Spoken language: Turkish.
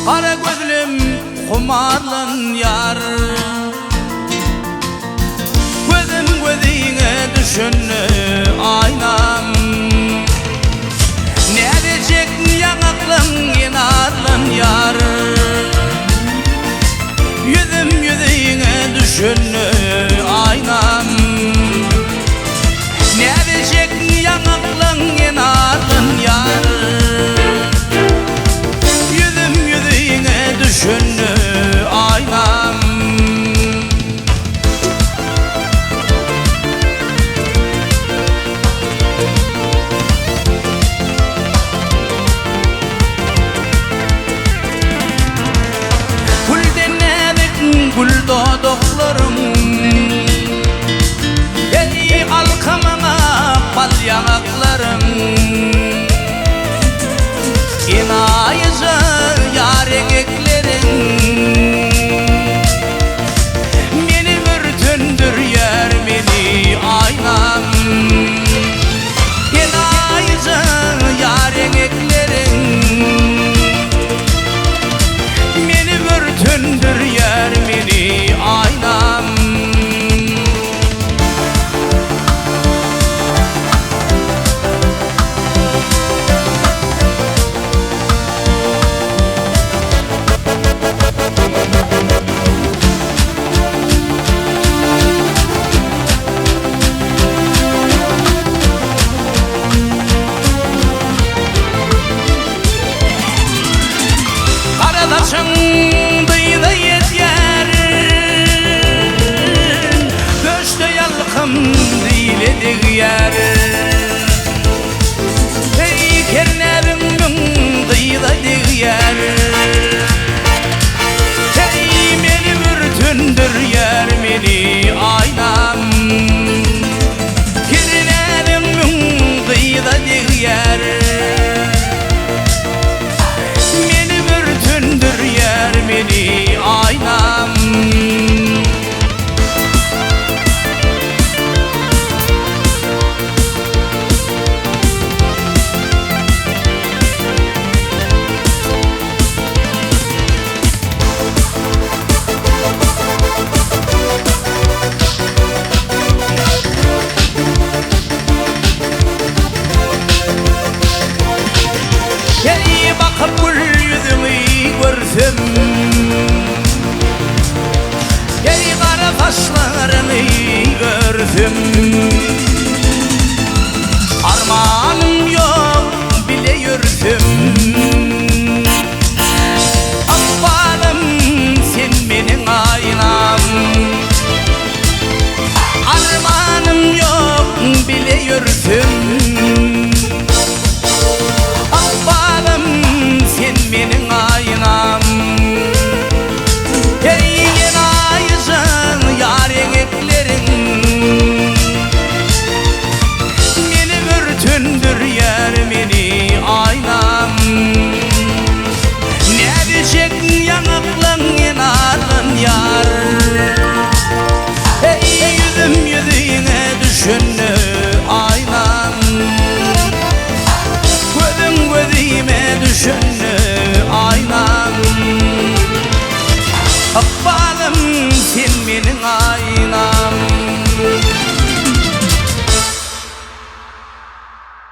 Kara gözlüm kumarlın yar, gözüm gözüne düşünü aynam. Ne diyecek yanakların inarlın yar, yüzüm yüzüne düşünü aynam. Ne diyecek yanakların inarlın yar, yüzüm yüzüne düşünü aynam. Gül dodoklarım, ey alkamana bal yanaklarım. İnayıcı yarın eklerin, beni vürtündür yer beni aynam. İnayıcı yarın eklerin, beni vürtündür yer beni aynam. Karadaşın dıydı yeter, göçte yalkım değildik yer. Ey kerlerimün dıydı yer, ey beni vürtündür yer beni aynam. Kerlerimün dıydı yer, beni aynam. Ey bakıp gül yüzümü görsem, ey kara kaşlarını görsem, armağanım yok bile yürüsem. Akbalım sen benim aynam, armağanım yok bile yürüsem. Akbalım sen benim aynam, ey yenayıcın yarın eklerin, beni vürtündür yer beni aynam. Ne diyecek yanakların inarlın yar, ey yüzüm yüzüne düşünü aynam. Gözüm gözüme düşünü aynam. Akbalım sen benim aynam.